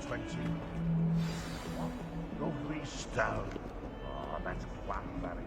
20. What lovely stone. Oh, that's flat, Barry.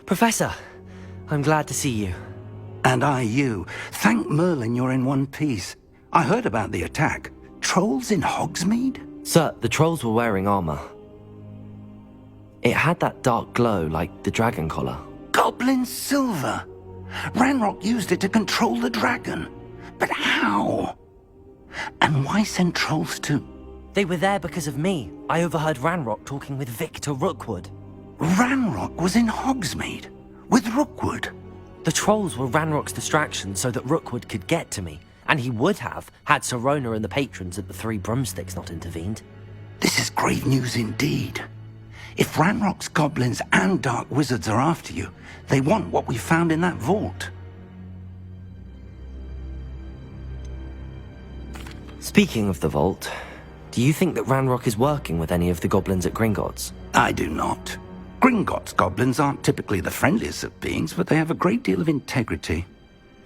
Professor, I'm glad to see you. And I you. Thank Merlin you're in one piece. I heard about the attack. Trolls in Hogsmeade? Sir, the trolls were wearing armor. It had that dark glow like the dragon collar. Goblin silver! Ranrock used it to control the dragon. But how? And why send trolls to... They were there because of me. I overheard Ranrock talking with Victor Rookwood. Ranrock was in Hogsmeade? With Rookwood? The trolls were Ranrock's distraction so that Rookwood could get to me. And he would have, had Sirona and the patrons at the Three Broomsticks not intervened. This is grave news indeed. If Ranrock's goblins and dark wizards are after you, they want what we found in that vault. Speaking of the vault, do you think that Ranrock is working with any of the goblins at Gringotts? I do not. Gringotts goblins aren't typically the friendliest of beings, but they have a great deal of integrity.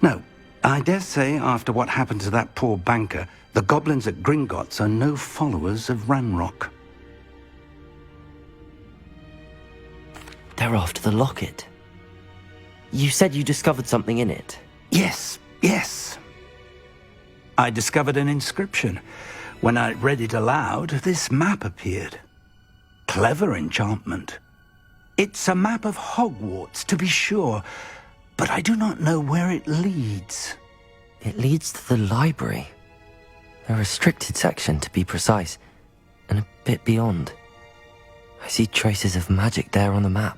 No, I dare say after what happened to that poor banker, the goblins at Gringotts are no followers of Ranrock. They're after the locket. You said you discovered something in it. Yes, yes. I discovered an inscription. When I read it aloud, this map appeared. Clever enchantment. It's a map of Hogwarts, to be sure, but I do not know where it leads. It leads to the library. A restricted section, to be precise, and a bit beyond. I see traces of magic there on the map.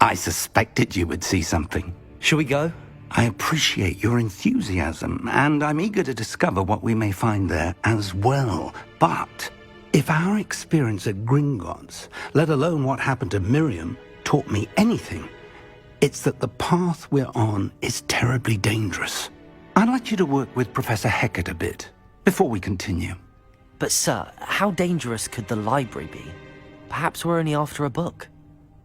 I suspected you would see something. Shall we go? I appreciate your enthusiasm, and I'm eager to discover what we may find there as well. But if our experience at Gringotts, let alone what happened to Miriam, taught me anything, it's that the path we're on is terribly dangerous. I'd like you to work with Professor Hecat a bit before we continue. But sir, how dangerous could the library be? Perhaps we're only after a book.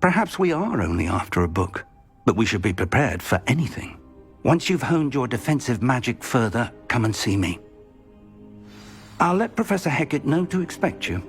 Perhaps we are only after a book, but we should be prepared for anything. Once you've honed your defensive magic further, come and see me. I'll let Professor Hecat know to expect you.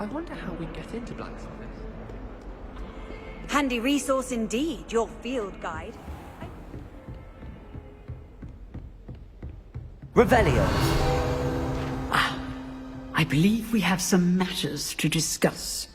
I wonder how we get into Blacksmith. Handy resource indeed, your field guide. Revelio. I believe we have some matters to discuss.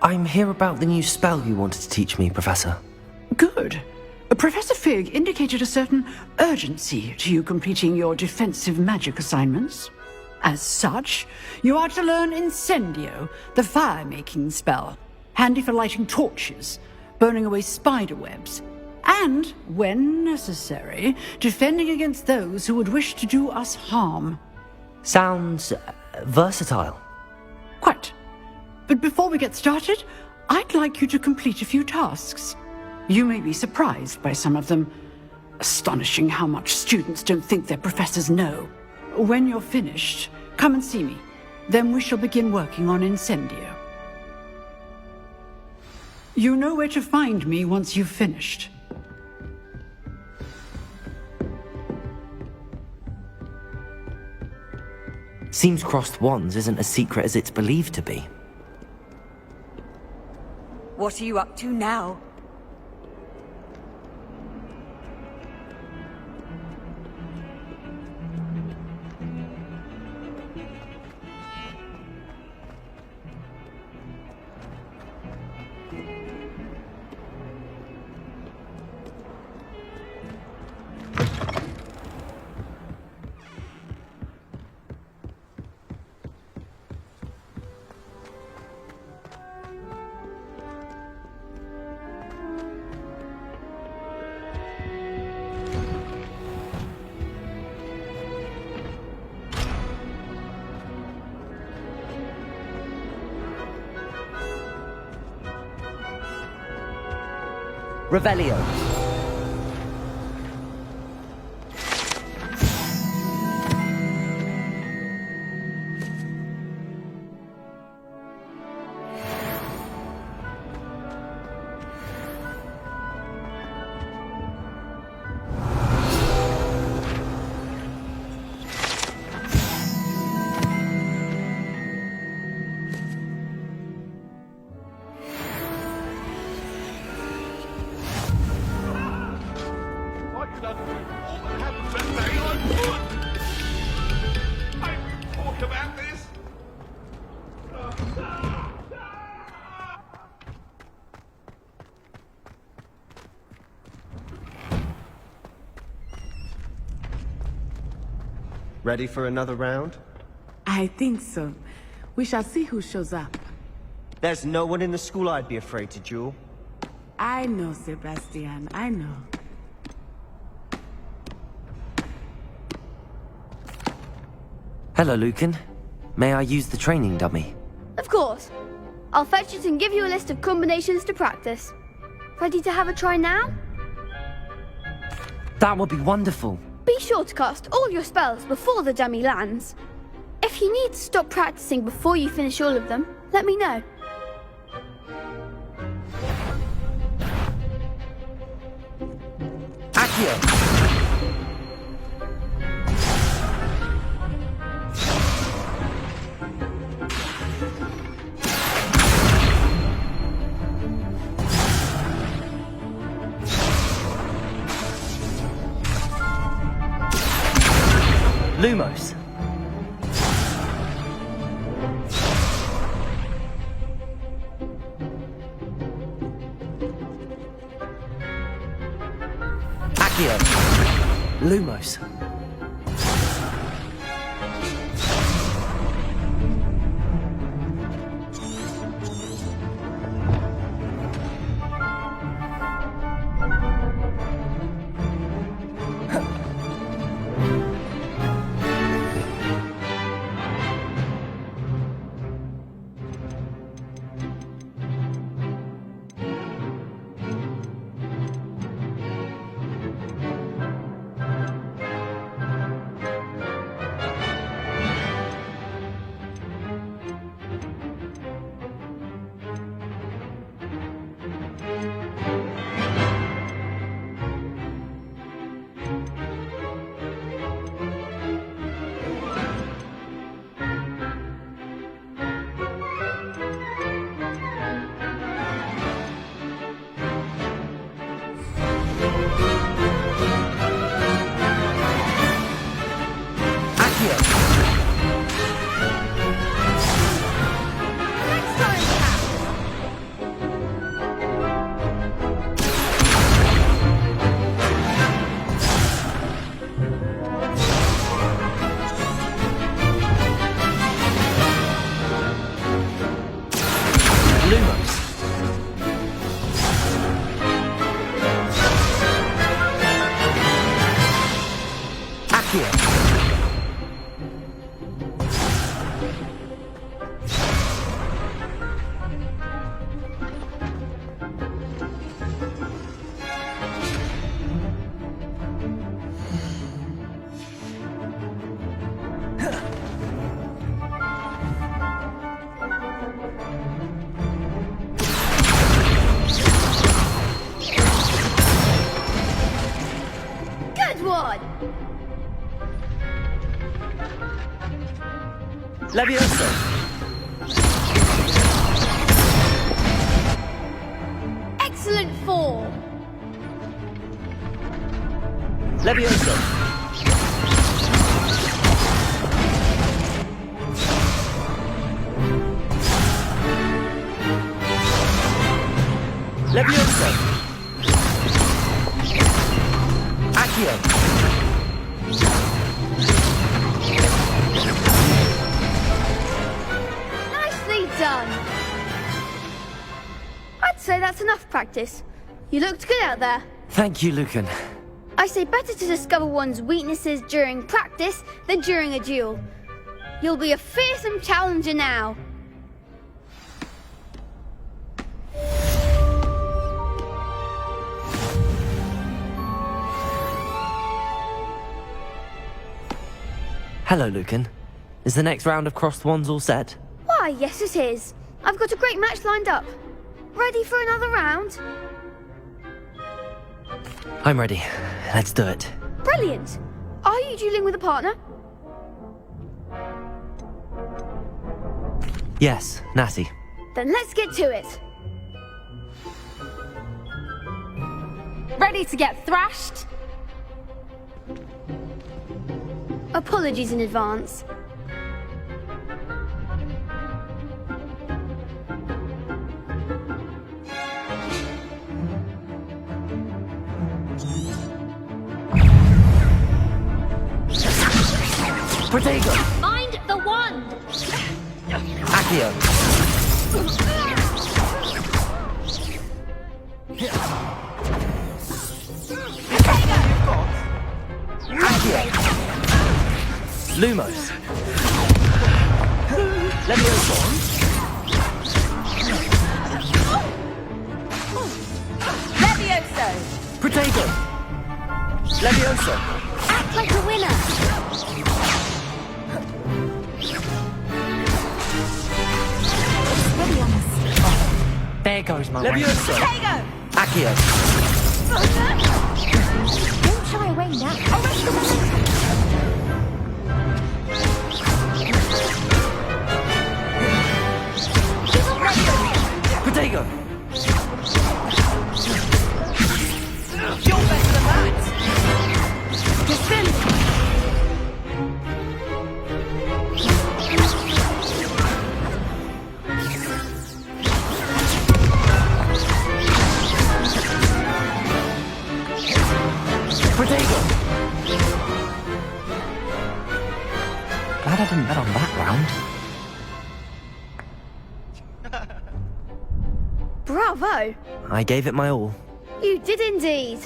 I'm here about the new spell you wanted to teach me, Professor. Good. Professor Fig indicated a certain urgency to you completing your defensive magic assignments. As such, you are to learn Incendio, the fire-making spell, handy for lighting torches, burning away spider webs, and, when necessary, defending against those who would wish to do us harm. Sounds versatile. Quite. But before we get started, I'd like you to complete a few tasks. You may be surprised by some of them. Astonishing how much students don't think their professors know. When you're finished, come and see me. Then we shall begin working on Incendio. You know where to find me once you've finished. Seems crossed wands isn't as secret as it's believed to be. What are you up to now? Revelio. Ready for another round? I think so. We shall see who shows up. There's no one in the school I'd be afraid to duel. I know, Sebastian, I know. Hello, Lucan. May I use the training dummy? Of course. I'll fetch it and give you a list of combinations to practice. Ready to have a try now? That would be wonderful. Be sure to cast all your spells before the dummy lands. If you need to stop practicing before you finish all of them, let me know. Accio! Lumos. Accio. Lumos. Levioso! Excellent form! Levioso! Levioso! Accio! Nicely done! I'd say that's enough practice. You looked good out there. Thank you, Lucan. I say better to discover one's weaknesses during practice than during a duel. You'll be a fearsome challenger now. Hello, Lucan. Is the next round of crossed wands all set? Why, yes it is. I've got a great match lined up. Ready for another round? I'm ready. Let's do it. Brilliant! Are you dueling with a partner? Yes, Natty. Then let's get to it. Ready to get thrashed? Apologies in advance. Protego! Mind the wand! Accio! Accio! Lumos! Levioso! Levioso! Protego! Levioso! Act like a winner! Steady on us. There goes my Levioso! Protego! Accio! Don't shy away now. Arrest the momentum! Protego! You're better than that! Defend! Protego! Glad I didn't bet on that round. Bravo! I gave it my all. You did indeed.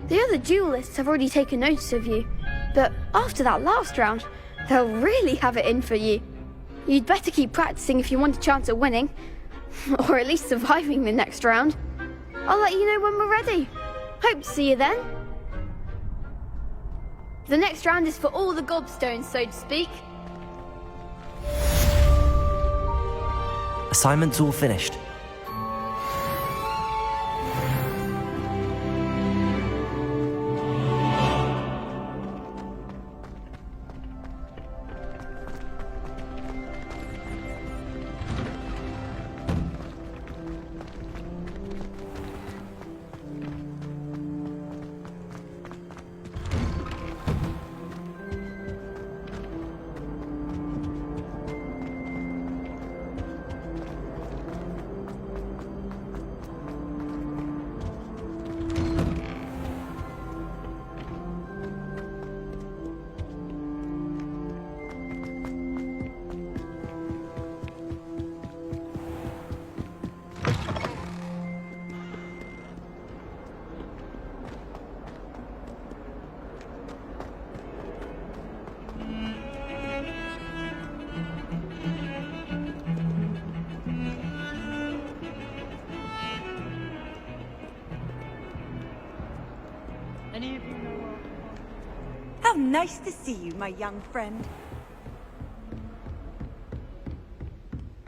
The other duelists have already taken notice of you, but after that last round, they'll really have it in for you. You'd better keep practicing if you want a chance at winning, or at least surviving the next round. I'll let you know when we're ready. Hope to see you then. The next round is for all the gobstones, so to speak. Assignment's all finished. How nice to see you, my young friend.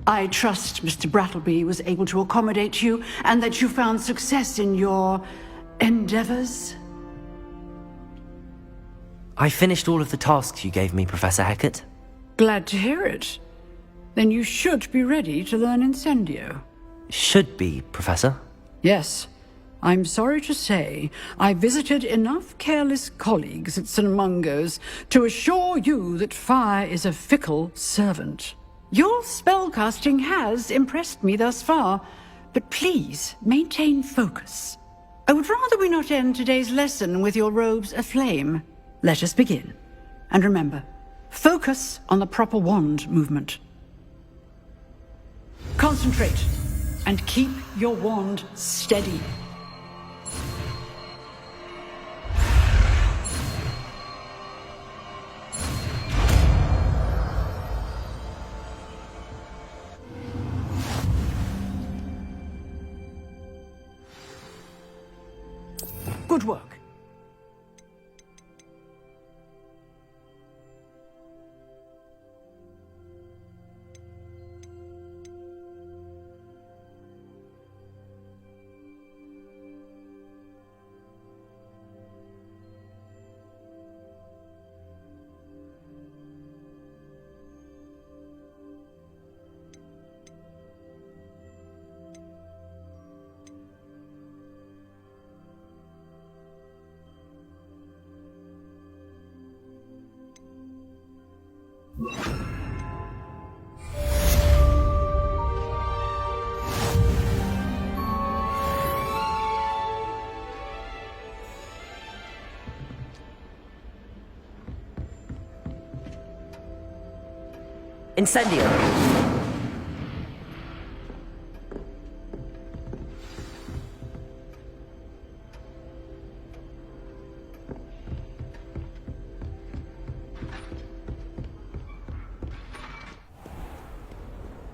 I trust Mr. Brattleby was able to accommodate you and that you found success in your endeavors. I finished all of the tasks you gave me, Professor Hecat. Glad to hear it. Then you should be ready to learn Incendio. Should be, Professor. Yes. I'm sorry to say, I visited enough careless colleagues at St. Mungo's to assure you that fire is a fickle servant. Your spellcasting has impressed me thus far, but please maintain focus. I would rather we not end today's lesson with your robes aflame. Let us begin. And remember, focus on the proper wand movement. Concentrate, and keep your wand steady. Good work. Incendio!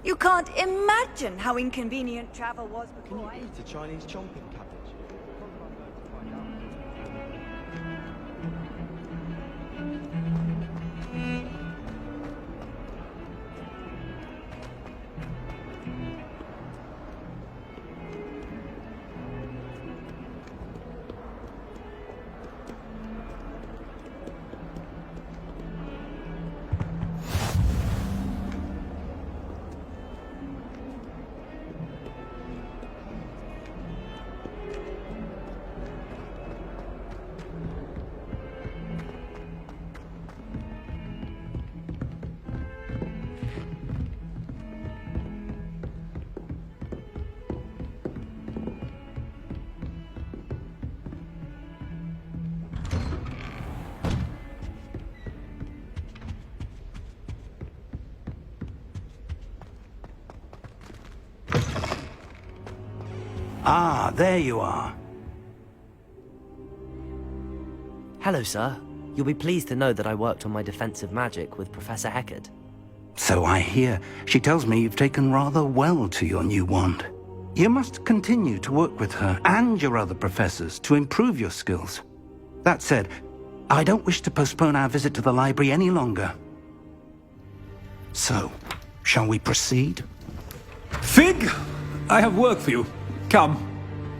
You can't imagine how inconvenient travel was Can you before. eat a Chinese chomping cabbage? Ah, there you are. Hello, sir. You'll be pleased to know that I worked on my defensive magic with Professor Heckard. So I hear. She tells me you've taken rather well to your new wand. You must continue to work with her and your other professors to improve your skills. That said, I don't wish to postpone our visit to the library any longer. So, shall we proceed? Fig, I have work for you. Come.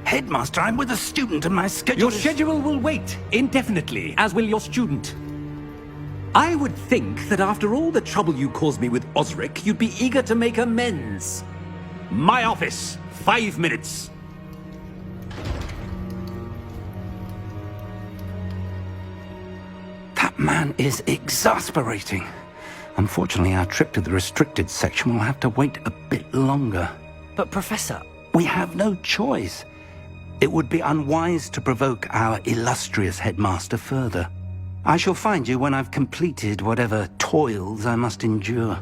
Headmaster, I'm with a student and my schedule Your is... schedule will wait indefinitely, as will your student. I would think that after all the trouble you caused me with Osric, you'd be eager to make amends. My office, 5 minutes. That man is exasperating. Unfortunately, our trip to the restricted section will have to wait a bit longer. But Professor... We have no choice. It would be unwise to provoke our illustrious headmaster further. I shall find you when I've completed whatever toils I must endure.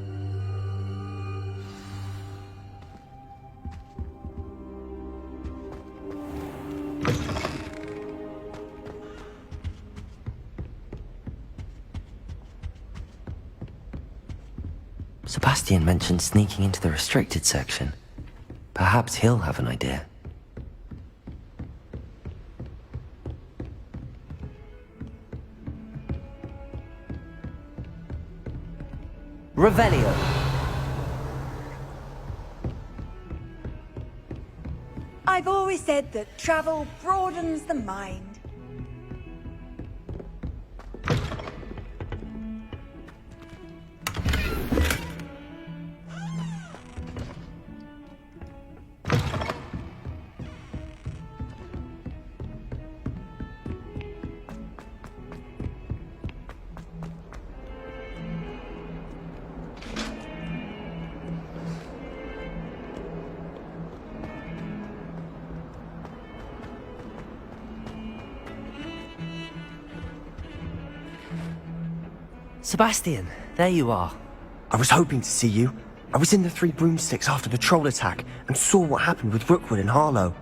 Sebastian mentioned sneaking into the restricted section. Perhaps he'll have an idea. Revelio. I've always said that travel broadens the mind. Sebastian, there you are. I was hoping to see you. I was in the Three Broomsticks after the troll attack and saw what happened with Rookwood and Harlow.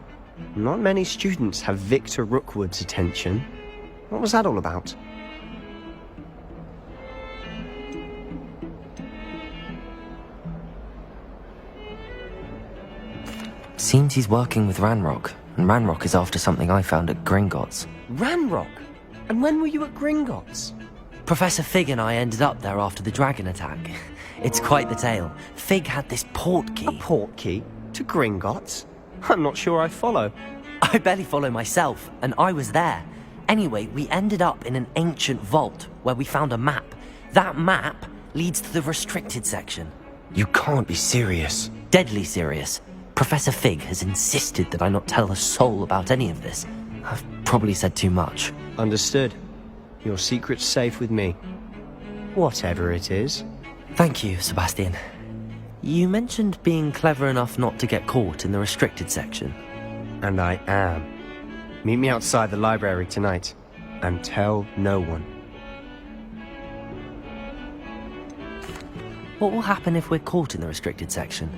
Not many students have Victor Rookwood's attention. What was that all about? Seems he's working with Ranrock, and Ranrock is after something I found at Gringotts. Ranrock? And when were you at Gringotts? Professor Fig and I ended up there after the dragon attack. It's quite the tale. Fig had this port key. A port key? To Gringotts? I'm not sure I follow. I barely follow myself, and I was there. Anyway, we ended up in an ancient vault where we found a map. That map leads to the restricted section. You can't be serious. Deadly serious. Professor Fig has insisted that I not tell a soul about any of this. I've probably said too much. Understood. Your secret's safe with me. Whatever it is. Thank you, Sebastian. You mentioned being clever enough not to get caught in the restricted section. And I am. Meet me outside the library tonight, and tell no one. What will happen if we're caught in the restricted section?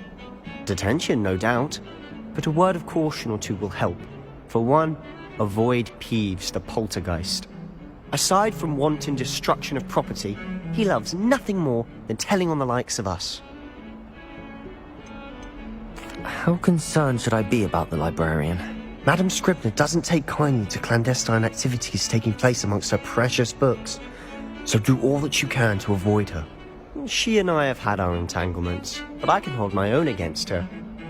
Detention, no doubt. But a word of caution or two will help. For one, avoid Peeves the poltergeist. Aside from wanton destruction of property, he loves nothing more than telling on the likes of us. How concerned should I be about the librarian? Madam Scribner doesn't take kindly to clandestine activities taking place amongst her precious books, so do all that you can to avoid her. She and I have had our entanglements, but I can hold my own against her.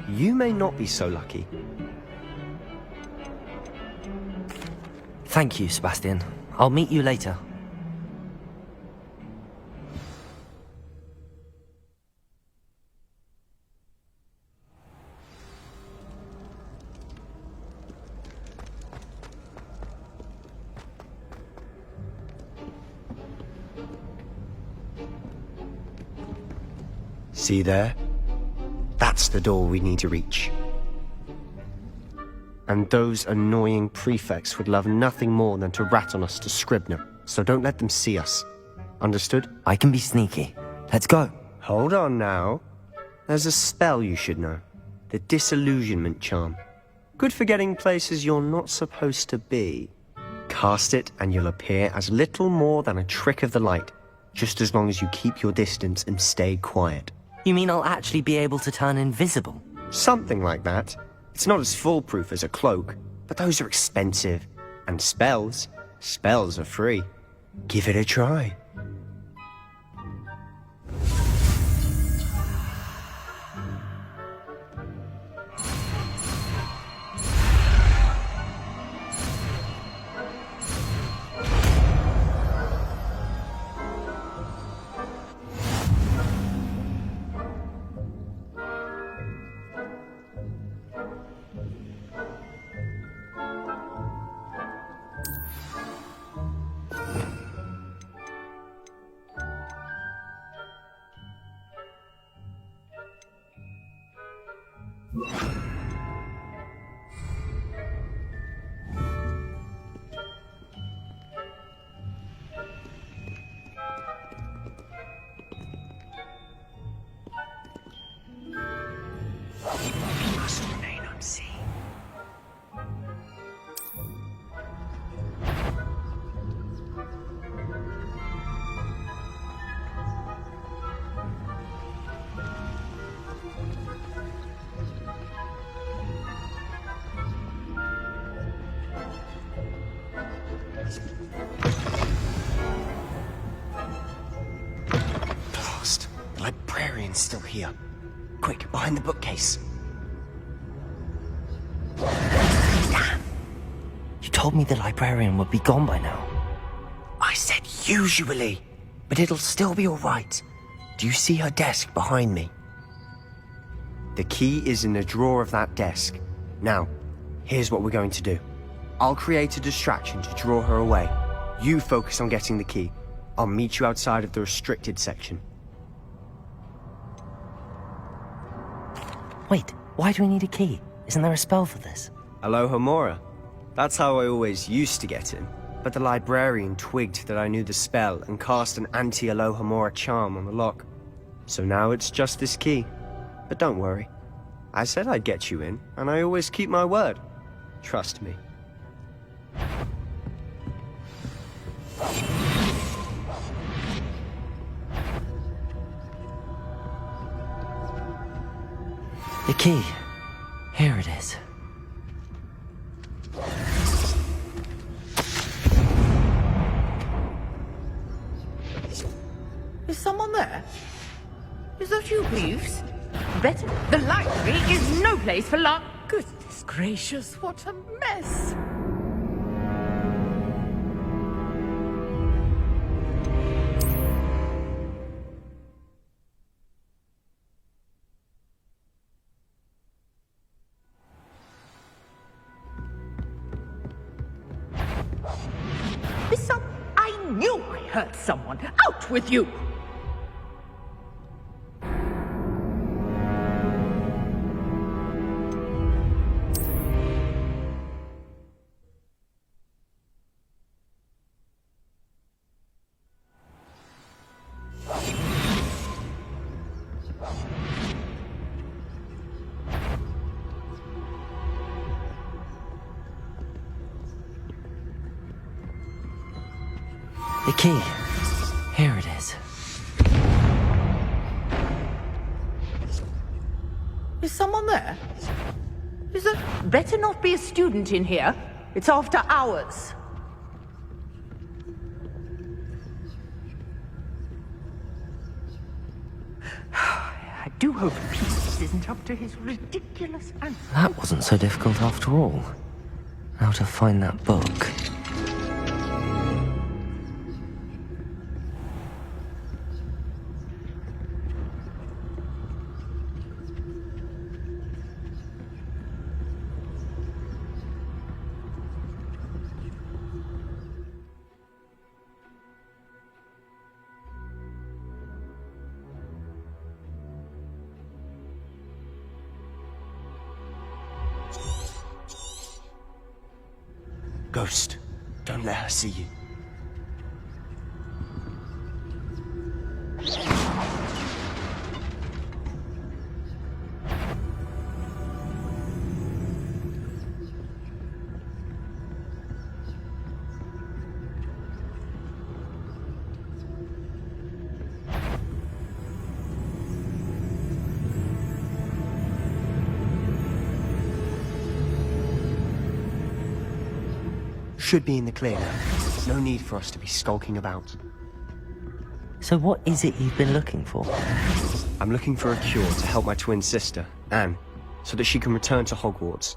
You may not be so lucky. Thank you, Sebastian. I'll meet you later. See there? That's the door we need to reach. And those annoying prefects would love nothing more than to rat on us to Scribner, so don't let them see us. Understood? I can be sneaky. Let's go. Hold on now. There's a spell you should know. The Disillusionment Charm. Good for getting places you're not supposed to be. Cast it and you'll appear as little more than a trick of the light, just as long as you keep your distance and stay quiet. You mean I'll actually be able to turn invisible? Something like that. It's not as foolproof as a cloak, but those are expensive. And spells are free. Give it a try. Blast! The librarian's still here. Quick, behind the bookcase. Damn! You told me the librarian would be gone by now. I said usually, but it'll still be all right. Do you see her desk behind me? The key is in the drawer of that desk. Now, here's what we're going to do. I'll create a distraction to draw her away. You focus on getting the key. I'll meet you outside of the restricted section. Wait, why do we need a key? Isn't there a spell for this? Aloha Mora. That's how I always used to get in. but the librarian twigged that I knew the spell and cast an anti-Alohomora charm on the lock. So now it's just this key. But don't worry. I said I'd get you in, and I always keep my word. Trust me. The key. Here it is. Is someone there? Is that you, Peeves? Better. The library is no place for luck. Goodness gracious, what a mess. I knew I hurt someone. Out with you! The key. Here it is. Is someone there? Is there... Better not be a student in here. It's after hours. I do hope Peeves isn't up to his ridiculous answer. That wasn't so difficult after all. How to find that book. Ghost, don't let her see you. Should be in the clear now. No need for us to be skulking about. So what is it you've been looking for? I'm looking for a cure to help my twin sister, Anne, so that she can return to Hogwarts.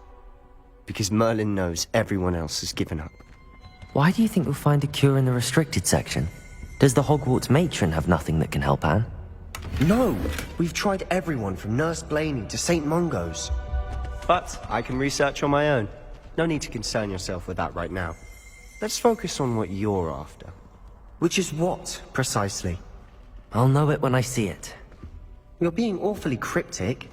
Because Merlin knows everyone else has given up. Why do you think we'll find a cure in the restricted section? Does the Hogwarts matron have nothing that can help Anne? No! We've tried everyone from Nurse Blaney to St. Mungo's. But I can research on my own. No need to concern yourself with that right now. Let's focus on what you're after. Which is what, precisely? I'll know it when I see it. You're being awfully cryptic.